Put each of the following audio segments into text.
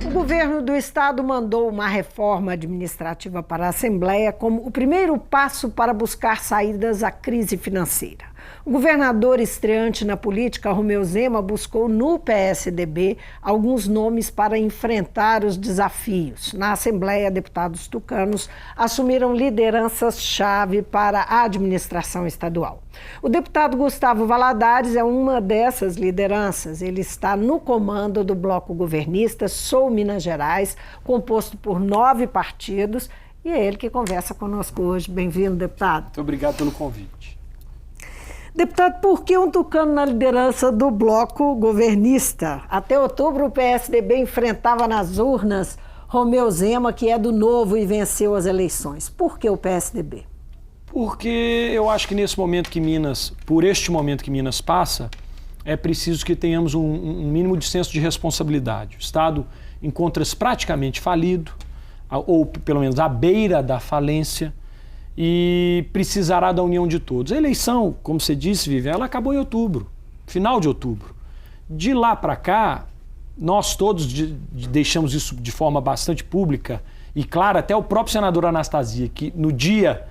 O governo do estado mandou uma reforma administrativa para a Assembleia como o primeiro passo para buscar saídas à crise financeira. O governador estreante na política, Romeu Zema, buscou no PSDB alguns nomes para enfrentar os desafios. Na Assembleia, deputados tucanos assumiram lideranças-chave para a administração estadual. O deputado Gustavo Valadares é uma dessas lideranças. Ele está no comando do bloco governista Sou Minas Gerais, composto por 9 partidos, e é ele que conversa conosco hoje. Bem-vindo, deputado. Muito obrigado pelo convite. Deputado, por que um tucano na liderança do bloco governista? Até outubro, o PSDB enfrentava nas urnas Romeu Zema, que é do Novo e venceu as eleições. Por que o PSDB? Porque eu acho que nesse momento que Minas, por este momento que Minas passa, é preciso que tenhamos um mínimo de senso de responsabilidade. O Estado encontra-se praticamente falido, ou pelo menos à beira da falência, e precisará da união de todos. A eleição, como você disse, Vivian, ela acabou em outubro, final de outubro. De lá para cá, nós todos deixamos isso de forma bastante pública e clara, até o próprio senador Anastasia, que no dia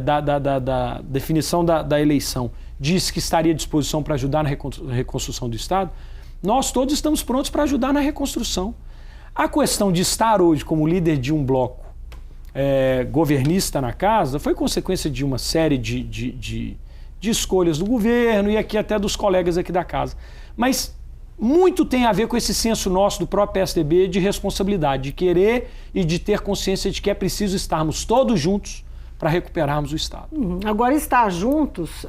da definição da eleição disse que estaria à disposição para ajudar na reconstrução do Estado, nós todos estamos prontos para ajudar na reconstrução. A questão de estar hoje como líder de um bloco governista na casa foi consequência de uma série de escolhas do governo e aqui até dos colegas aqui da casa. Mas muito tem a ver com esse senso nosso do próprio PSDB de responsabilidade, de querer e de ter consciência de que é preciso estarmos todos juntos para recuperarmos o Estado. Agora, estar juntos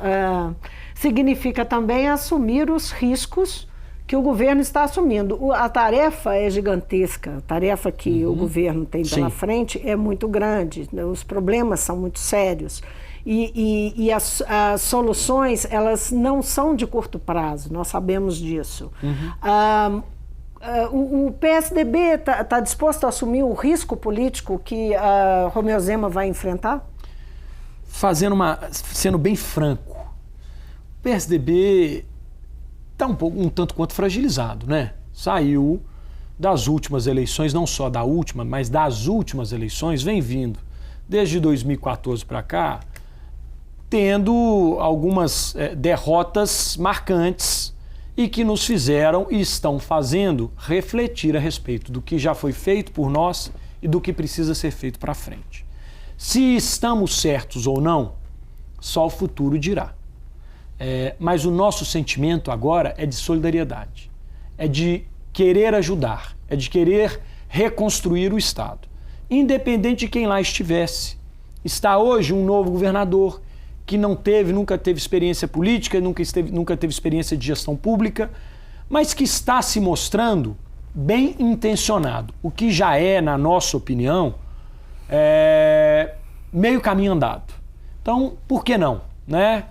significa também assumir os riscos que o governo está assumindo. A tarefa é gigantesca, a tarefa que o governo tem pela frente é muito grande, os problemas são muito sérios e as soluções, elas não são de curto prazo, nós sabemos disso. O PSDB está disposto a assumir o risco político que Romeu Zema vai enfrentar? Sendo bem franco, o PSDB está um tanto quanto fragilizado, né? Saiu das últimas eleições, não só da última, mas das últimas eleições, vem vindo, desde 2014 para cá, tendo algumas derrotas marcantes e que nos fizeram e estão fazendo refletir a respeito do que já foi feito por nós e do que precisa ser feito para frente. Se estamos certos ou não, só o futuro dirá. Mas o nosso sentimento agora é de solidariedade, é de querer ajudar, é de querer reconstruir o Estado. Independente de quem lá estivesse. Está hoje um novo governador que nunca teve experiência política, nunca teve experiência de gestão pública, mas que está se mostrando bem intencionado, o que já é, na nossa opinião, meio caminho andado. Então, por que não, né?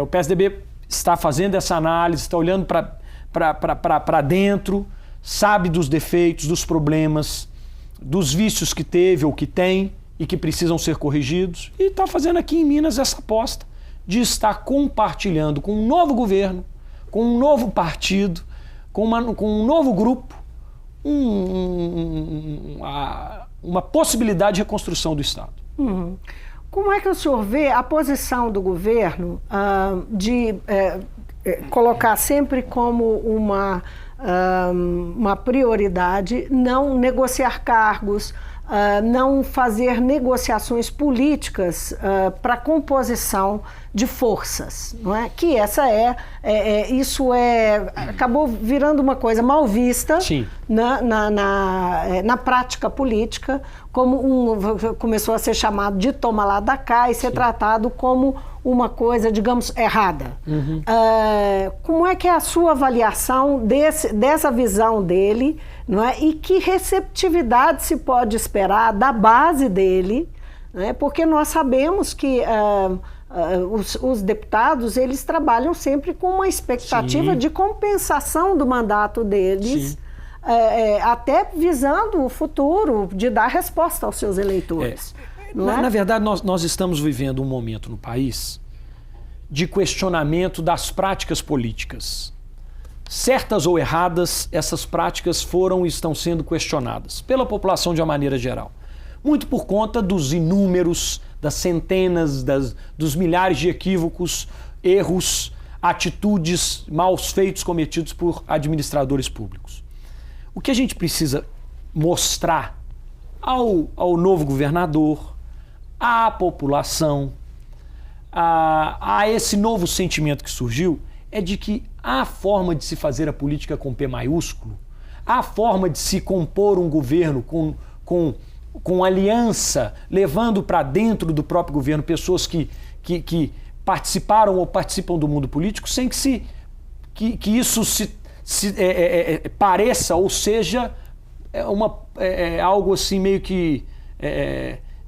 O PSDB está fazendo essa análise, está olhando para dentro, sabe dos defeitos, dos problemas, dos vícios que teve ou que tem e que precisam ser corrigidos, e está fazendo aqui em Minas essa aposta de estar compartilhando com um novo governo, com um novo partido, com um novo grupo, uma possibilidade de reconstrução do Estado. Como é que o senhor vê a posição do governo de colocar sempre como uma prioridade não negociar cargos, não fazer negociações políticas para composição de forças, não é? Que acabou virando uma coisa mal vista na prática política, começou a ser chamado de toma lá da cá e ser tratado como uma coisa, digamos, errada. Como é que é a sua avaliação dessa visão dele, não é? E que receptividade se pode esperar da base dele, não é? Porque nós sabemos que os deputados, eles trabalham sempre com uma expectativa de compensação do mandato deles, até visando o futuro, de dar resposta aos seus eleitores. Na verdade, nós estamos vivendo um momento no país de questionamento das práticas políticas. certas ou erradas, essas práticas foram e estão sendo questionadas pela população de uma maneira geral. Muito por conta dos inúmeros, das centenas, dos milhares de equívocos, erros, atitudes, maus feitos cometidos por administradores públicos. O que a gente precisa mostrar ao novo governador, à população, a esse novo sentimento que surgiu, é de que há forma de se fazer a política com P maiúsculo, há forma de se compor um governo com aliança, levando para dentro do próprio governo pessoas que participaram ou participam do mundo político, sem que isso pareça ou seja algo assim meio que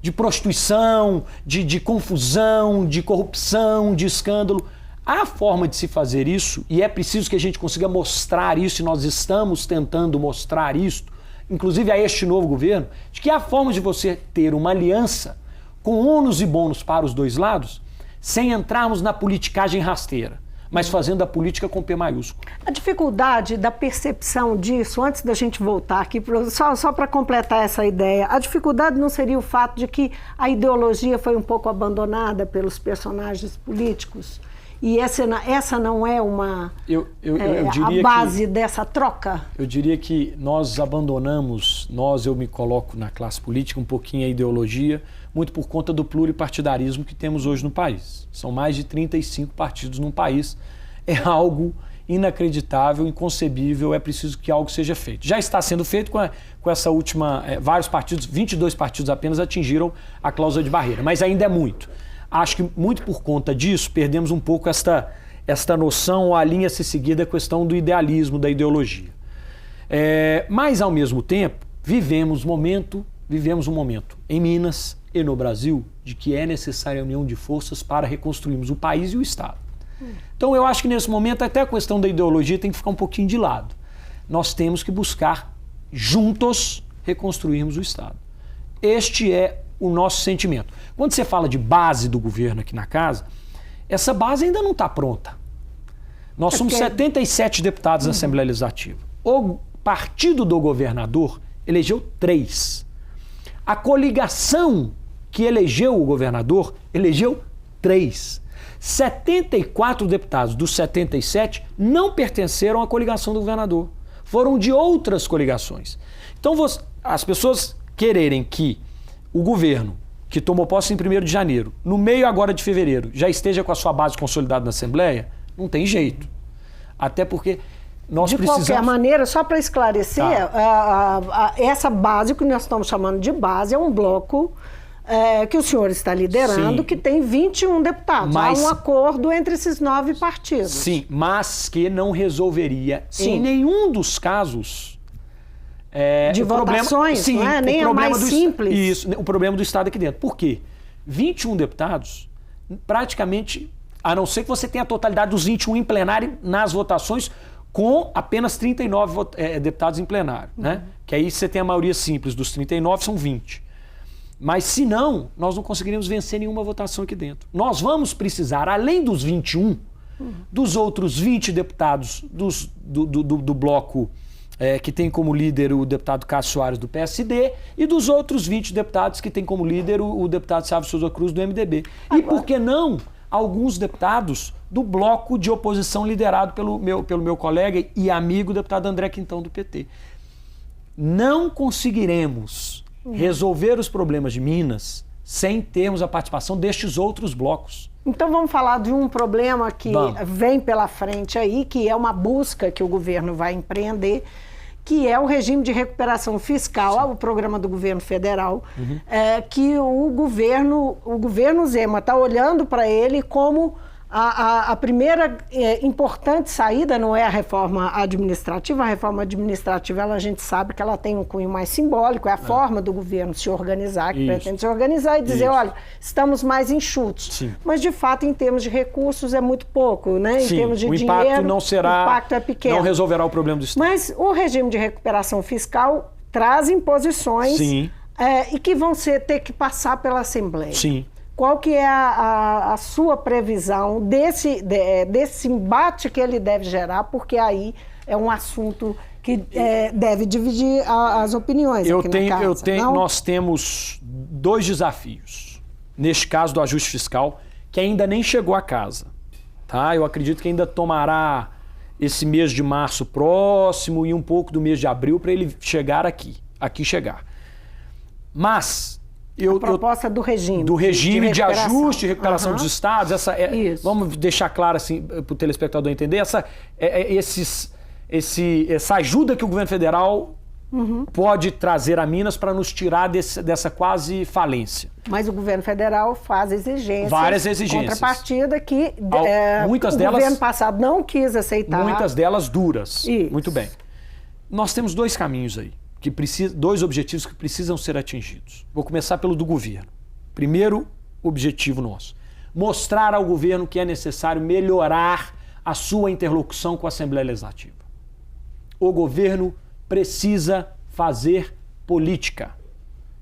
de prostituição, de confusão, de corrupção, de escândalo. Há forma de se fazer isso e é preciso que a gente consiga mostrar isso, e nós estamos tentando mostrar isso, inclusive a este novo governo, de que há forma de você ter uma aliança com ônus e bônus para os dois lados, sem entrarmos na politicagem rasteira, mas fazendo a política com P maiúsculo. A dificuldade da percepção disso, antes da gente voltar aqui, só para completar essa ideia, a dificuldade não seria o fato de que a ideologia foi um pouco abandonada pelos personagens políticos? E essa não é a base dessa troca? Eu diria que nós abandonamos, eu me coloco na classe política, um pouquinho a ideologia, muito por conta do pluripartidarismo que temos hoje no país. São mais de 35 partidos no país. É algo inacreditável, inconcebível, é preciso que algo seja feito. Já está sendo feito com essa última... vários partidos, 22 partidos apenas atingiram a cláusula de barreira, mas ainda é muito. Acho que muito por conta disso perdemos um pouco esta noção ou a linha a se seguir da questão do idealismo, da ideologia. Mas, ao mesmo tempo, vivemos um momento em Minas e no Brasil de que é necessária a união de forças para reconstruirmos o país e o Estado. Então, eu acho que nesse momento até a questão da ideologia tem que ficar um pouquinho de lado. Nós temos que buscar, juntos, reconstruirmos o Estado. Este é o nosso sentimento. Quando você fala de base do governo aqui na casa, essa base ainda não está pronta. Nós somos 77 deputados na Assembleia Legislativa. O partido do governador elegeu 3. A coligação que elegeu o governador elegeu 3. 74 deputados dos 77 não pertenceram à coligação do governador. Foram de outras coligações. Então, as pessoas quererem que o governo, que tomou posse em 1º de janeiro, no meio agora de fevereiro, já esteja com a sua base consolidada na Assembleia, não tem jeito. Até porque nós precisamos... De qualquer maneira, só para esclarecer, essa base, que nós estamos chamando de base, é um bloco que o senhor está liderando, sim, que tem 21 deputados. Há um acordo entre esses 9 partidos. Sim, mas que não resolveria, sim, em nenhum dos casos... de votações, sim, não é? Nem é mais simples. Isso, o problema do Estado aqui dentro. Por quê? 21 deputados, praticamente, a não ser que você tenha a totalidade dos 21 em plenário nas votações, com apenas 39 deputados em plenário, né? Que aí você tem a maioria simples, dos 39 são 20. Mas se não, nós não conseguiremos vencer nenhuma votação aqui dentro. Nós vamos precisar, além dos 21, dos outros 20 deputados do bloco... que tem como líder o deputado Cássio Soares do PSD e dos outros 20 deputados que tem como líder o deputado Sávio Souza Cruz do MDB. E por que não alguns deputados do bloco de oposição liderado pelo meu colega e amigo deputado André Quintão do PT. Não conseguiremos resolver os problemas de Minas sem termos a participação destes outros blocos. Então vamos falar de um problema que vem pela frente aí, que é uma busca que o governo vai empreender, que é o regime de recuperação fiscal, o programa do governo federal, que o governo Zema está olhando para ele como a primeira importante saída. Não é a reforma administrativa. A reforma administrativa, a gente sabe que ela tem um cunho mais simbólico, é a forma do governo se organizar, que pretende se organizar e dizer, olha, estamos mais enxutos. Sim. Mas, de fato, em termos de recursos, é muito pouco, né? Em termos de dinheiro, o impacto é pequeno. Não resolverá o problema do Estado. Mas o regime de recuperação fiscal traz imposições e que vão ter que passar pela Assembleia. Sim. Qual que é a sua previsão desse embate que ele deve gerar? Porque aí é um assunto que deve dividir as opiniões aqui na casa, não? Nós temos 2 desafios, neste caso do ajuste fiscal, que ainda nem chegou à casa. Tá? Eu acredito que ainda tomará esse mês de março próximo e um pouco do mês de abril para ele chegar aqui chegar. Mas a proposta do regime. Do regime de ajuste e recuperação dos estados, vamos deixar claro assim para o telespectador entender, essa ajuda que o governo federal pode trazer a Minas para nos tirar dessa quase falência. Mas o governo federal faz exigências. Várias exigências. Contrapartida que muitas o delas, governo passado não quis aceitar. Muitas delas duras. Isso. Muito bem. Nós temos 2 caminhos aí, 2 objetivos que precisam ser atingidos. Vou começar pelo do governo. Primeiro objetivo nosso: mostrar ao governo que é necessário melhorar a sua interlocução com a Assembleia Legislativa. O governo precisa fazer política.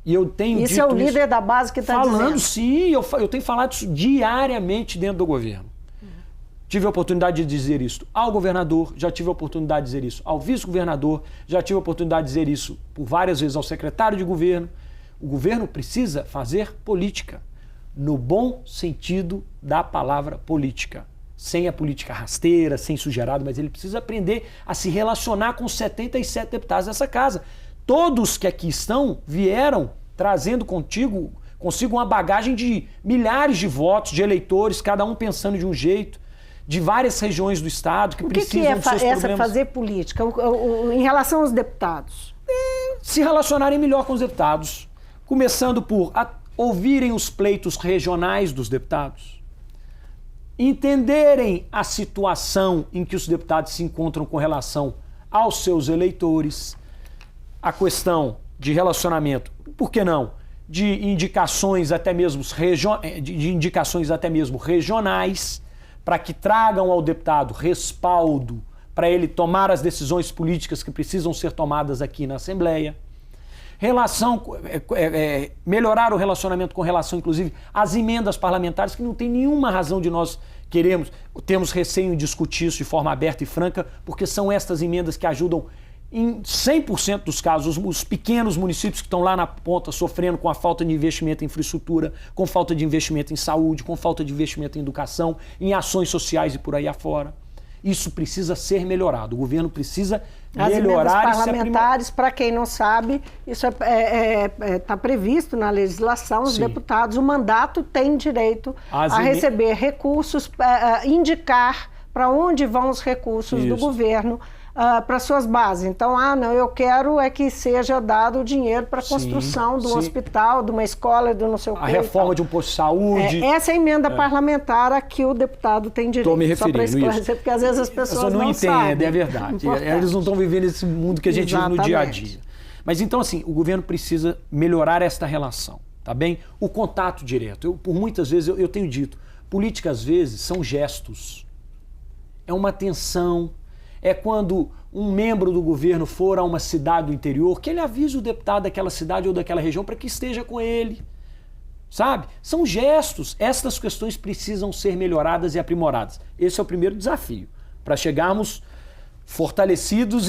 E eu tenho dito isso é o líder da base que está dizendo. Falando, sim, eu tenho falado isso diariamente dentro do governo. Tive a oportunidade de dizer isso ao governador, já tive a oportunidade de dizer isso ao vice-governador, já tive a oportunidade de dizer isso por várias vezes ao secretário de governo. O governo precisa fazer política, no bom sentido da palavra política. Sem a política rasteira, sem sujeirado, mas ele precisa aprender a se relacionar com os 77 deputados dessa casa. Todos que aqui estão vieram trazendo consigo uma bagagem de milhares de votos, de eleitores, cada um pensando de um jeito, de várias regiões do estado que precisam dos seus problemas. Fazer política em relação aos deputados? Se relacionarem melhor com os deputados, começando por ouvirem os pleitos regionais dos deputados, entenderem a situação em que os deputados se encontram com relação aos seus eleitores, a questão de relacionamento, por que não, de indicações até mesmo regionais, para que tragam ao deputado respaldo para ele tomar as decisões políticas que precisam ser tomadas aqui na Assembleia. Melhorar o relacionamento com relação, inclusive, às emendas parlamentares, que não tem nenhuma razão de nós temos receio em discutir isso de forma aberta e franca, porque são estas emendas que ajudam, em 100% dos casos, os pequenos municípios que estão lá na ponta sofrendo com a falta de investimento em infraestrutura, com falta de investimento em saúde, com falta de investimento em educação, em ações sociais e por aí afora. Isso precisa ser melhorado. O governo precisa melhorar as emendas parlamentares, para quem não sabe, isso está previsto na legislação. Os deputados, o mandato tem direito a receber recursos, indicar para onde vão os recursos do governo para suas bases. Então, eu quero que seja dado o dinheiro para a construção de um hospital, de uma escola, de não sei o quê. A reforma de um posto de saúde. Essa é a emenda parlamentar a que o deputado tem direito. Estou me referindo só para esclarecer, porque às vezes as pessoas não entendem, é verdade. Eles não estão vivendo esse mundo que a gente vive no dia a dia. Mas então, assim, o governo precisa melhorar esta relação, tá bem? O contato direto. Por muitas vezes, eu tenho dito, política às vezes são gestos. É uma atenção. É quando um membro do governo for a uma cidade do interior, que ele avise o deputado daquela cidade ou daquela região para que esteja com ele. Sabe? São gestos. Estas questões precisam ser melhoradas e aprimoradas. Esse é o primeiro desafio, para chegarmos fortalecidos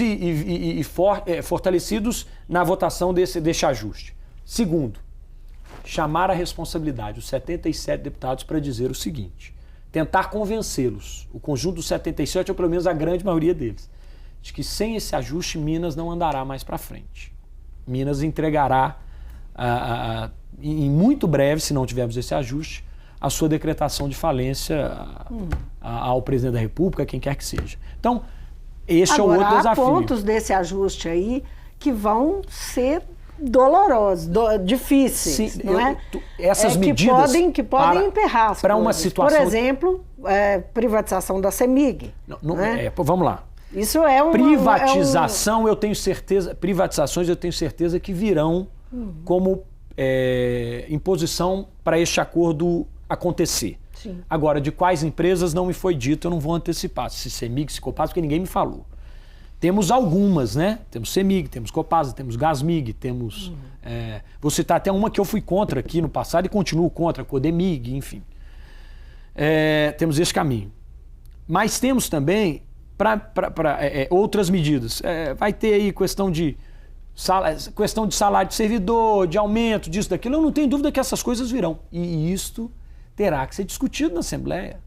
fortalecidos na votação desse ajuste. Segundo, chamar a responsabilidade os 77 deputados para dizer o seguinte: tentar convencê-los, o conjunto dos 77, ou pelo menos a grande maioria deles, de que sem esse ajuste Minas não andará mais para frente. Minas entregará, em muito breve, se não tivermos esse ajuste, a sua decretação de falência ao presidente da República, quem quer que seja. Então, este é o outro desafio. Há pontos desse ajuste aí que vão ser dolorosos, difíceis, sim, não é? Essas medidas que podem emperrar as para coisas. uma situação. Por exemplo, privatização da CEMIG. Vamos lá. Isso é uma privatização, eu tenho certeza. Privatizações, eu tenho certeza que virão como imposição para este acordo acontecer. Sim. Agora, de quais empresas não me foi dito, eu não vou antecipar. Se CEMIG, se Copasa, porque ninguém me falou. Temos algumas, né? Temos CEMIG, temos Copasa, temos Gasmig, temos... vou citar até uma que eu fui contra aqui no passado e continuo contra, Codemig, enfim. Temos esse caminho. Mas temos também outras medidas. Vai ter aí questão de salário de servidor, de aumento, disso, daquilo. Eu não tenho dúvida que essas coisas virão. E isto terá que ser discutido na Assembleia.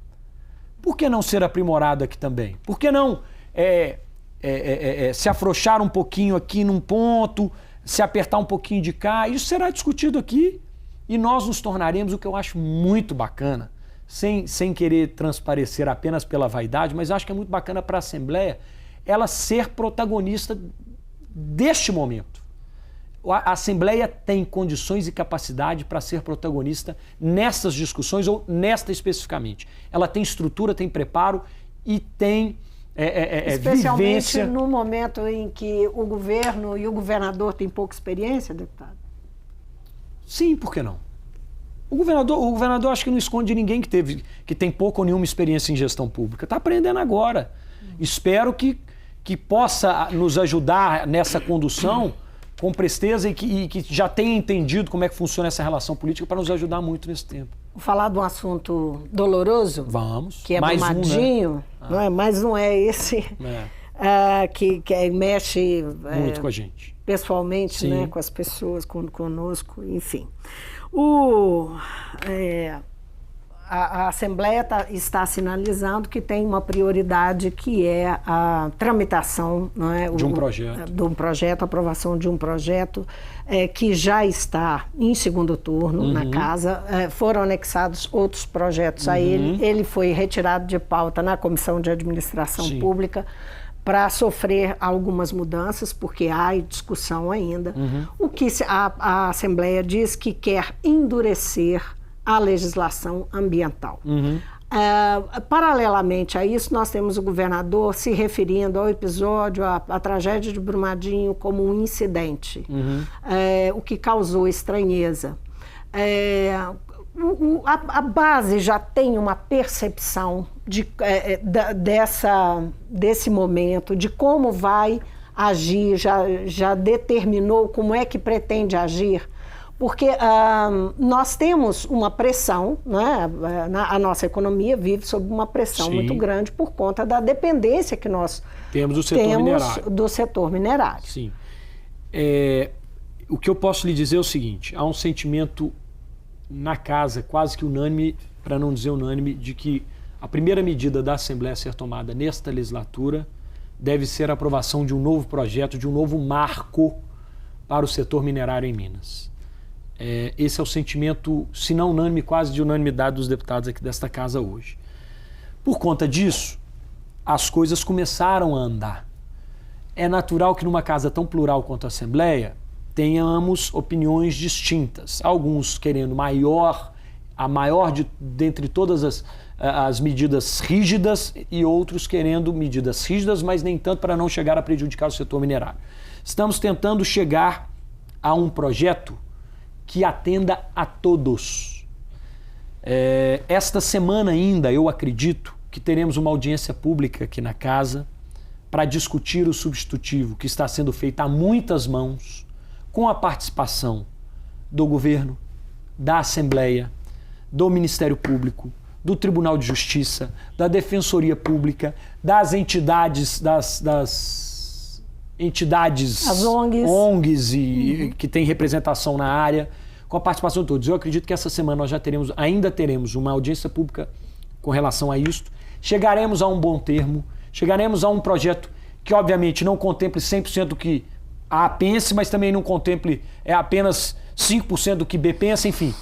Por que não ser aprimorado aqui também? Por que não se afrouxar um pouquinho aqui num ponto, se apertar um pouquinho de cá? Isso será discutido aqui e nós nos tornaremos, o que eu acho muito bacana, sem querer transparecer apenas pela vaidade, mas acho que é muito bacana para a Assembleia ela ser protagonista deste momento. A Assembleia tem condições e capacidade para ser protagonista nessas discussões ou nesta especificamente. Ela tem estrutura, tem preparo e tem especialmente vivência. No momento em que o governo e o governador têm pouca experiência, deputado? Sim, por que não? O governador acho que não esconde ninguém que tem pouca ou nenhuma experiência em gestão pública. Está aprendendo agora. Espero que possa nos ajudar nessa condução com presteza e que já tenha entendido como é que funciona essa relação política para nos ajudar muito nesse tempo. Vou falar de um assunto doloroso. Vamos. Que é mais Brumadinho, não é? Mas não é esse que mexe muito com a gente. Pessoalmente, Sim. né? Com as pessoas, conosco, enfim. A Assembleia está sinalizando que tem uma prioridade que é a tramitação, não é? De um projeto. A aprovação de um projeto que já está em segundo turno na casa. Foram anexados outros projetos a ele. Ele foi retirado de pauta na Comissão de Administração Pública para sofrer algumas mudanças, porque há discussão ainda. O que a Assembleia diz que quer endurecer a legislação ambiental. Paralelamente a isso, nós temos o governador se referindo ao episódio, à tragédia de Brumadinho como um incidente, o que causou estranheza. A base já tem uma percepção desse momento, de como vai agir, já determinou como é que pretende agir. Porque nós temos uma pressão, né? A nossa economia vive sob uma pressão muito grande por conta da dependência que nós temos do setor minerário. Sim. O que eu posso lhe dizer é o seguinte, há um sentimento na casa quase que unânime, para não dizer unânime, de que a primeira medida da Assembleia a ser tomada nesta legislatura deve ser a aprovação de um novo projeto, de um novo marco para o setor minerário em Minas. Esse é o sentimento, se não unânime, quase de unanimidade dos deputados aqui desta casa hoje. Por conta disso, as coisas começaram a andar. É natural que numa casa tão plural quanto a Assembleia tenhamos opiniões distintas. Alguns querendo a maior dentre todas as medidas rígidas e outros querendo medidas rígidas, mas nem tanto para não chegar a prejudicar o setor minerário. Estamos tentando chegar a um projeto que atenda a todos. Esta semana ainda, eu acredito, que teremos uma audiência pública aqui na casa para discutir o substitutivo que está sendo feito a muitas mãos, com a participação do governo, da Assembleia, do Ministério Público, do Tribunal de Justiça, da Defensoria Pública, das entidades, das entidades, as ONGs que têm representação na área, com a participação de todos. Eu acredito que essa semana nós ainda teremos uma audiência pública com relação a isto. Chegaremos a um bom termo, chegaremos a um projeto que obviamente não contemple 100% do que a A pense, mas também não contemple apenas 5% do que B pensa, enfim.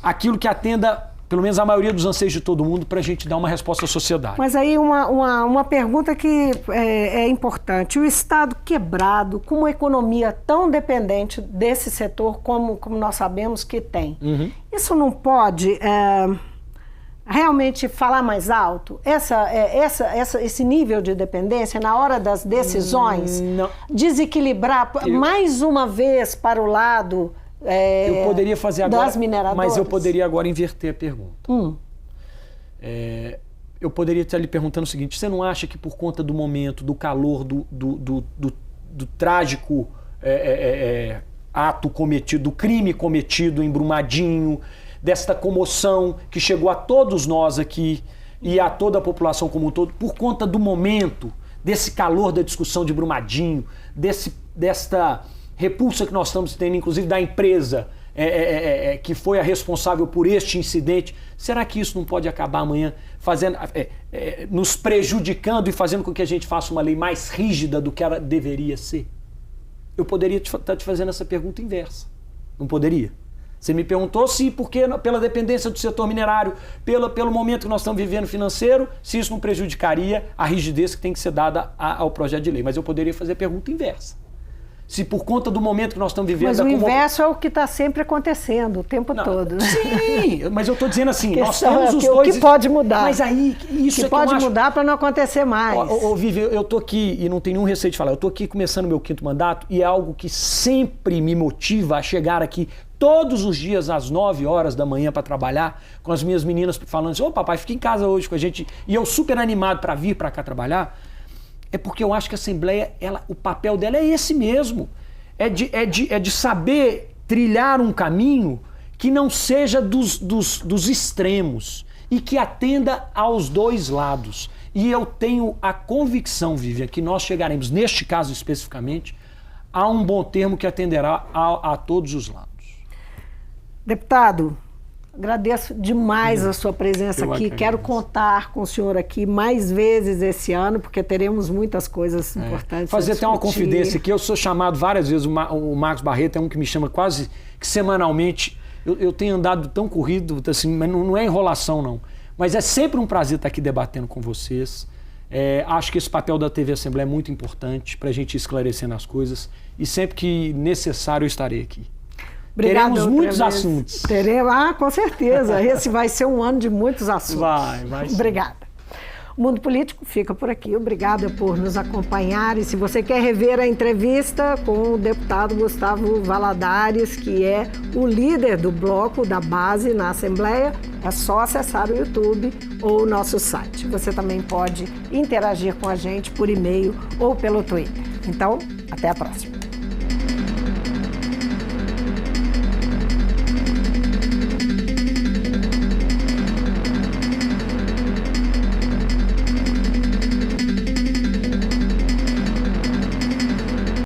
Aquilo que atenda pelo menos a maioria dos anseios de todo mundo, para a gente dar uma resposta à sociedade. Mas aí uma pergunta que é importante. O Estado quebrado, com uma economia tão dependente desse setor como nós sabemos que tem, isso não pode realmente falar mais alto? Esse nível de dependência, na hora das decisões, desequilibrar mais uma vez para o lado... eu poderia fazer agora, das mineradoras. mas eu poderia agora inverter a pergunta. Eu poderia estar lhe perguntando o seguinte: você não acha que por conta do momento, do calor, do trágico ato cometido, do crime cometido em Brumadinho, desta comoção que chegou a todos nós aqui, e a toda a população como um todo, por conta do momento, desse calor da discussão de Brumadinho, desta repulsa que nós estamos tendo, inclusive da empresa que foi a responsável por este incidente, será que isso não pode acabar amanhã nos prejudicando e fazendo com que a gente faça uma lei mais rígida do que ela deveria ser? Eu poderia estar te fazendo essa pergunta inversa. Não poderia? Você me perguntou se, porque pela dependência do setor minerário, pelo momento que nós estamos vivendo financeiro, se isso não prejudicaria a rigidez que tem que ser dada ao projeto de lei. Mas eu poderia fazer a pergunta inversa. Se por conta do momento que nós estamos vivendo... Mas o inverso é o que está sempre acontecendo, o tempo todo. Né? Sim, mas eu estou dizendo assim, nós temos os dois... O que pode mudar. Mas aí, isso que pode mudar para não acontecer mais. Vivi, eu estou aqui, e não tenho nenhum receio de falar, eu estou aqui começando o meu 5º mandato, e é algo que sempre me motiva a chegar aqui todos os dias às 9 horas da manhã para trabalhar, com as minhas meninas falando assim, papai, fica em casa hoje com a gente, e eu super animado para vir para cá trabalhar. É porque eu acho que a Assembleia, o papel dela é esse mesmo. É de saber trilhar um caminho que não seja dos extremos e que atenda aos dois lados. E eu tenho a convicção, Vivian, que nós chegaremos, neste caso especificamente, a um bom termo que atenderá a todos os lados. Deputado, agradeço demais a sua presença aqui. Quero contar com o senhor aqui mais vezes esse ano, porque teremos muitas coisas importantes. Fazer até uma confidência aqui. Eu sou chamado várias vezes, o Marcos Barreto é um que me chama quase que semanalmente. Eu tenho andado tão corrido, assim, mas não é enrolação, não. Mas é sempre um prazer estar aqui debatendo com vocês. Acho que esse papel da TV Assembleia é muito importante para a gente ir esclarecendo as coisas. E sempre que necessário eu estarei aqui. Obrigada, teremos muitos assuntos. Com certeza. Esse vai ser um ano de muitos assuntos. Vai sim. Obrigada. O Mundo Político fica por aqui. Obrigada por nos acompanhar. E se você quer rever a entrevista com o deputado Gustavo Valadares, que é o líder do bloco da base na Assembleia, é só acessar o YouTube ou o nosso site. Você também pode interagir com a gente por e-mail ou pelo Twitter. Então, até a próxima.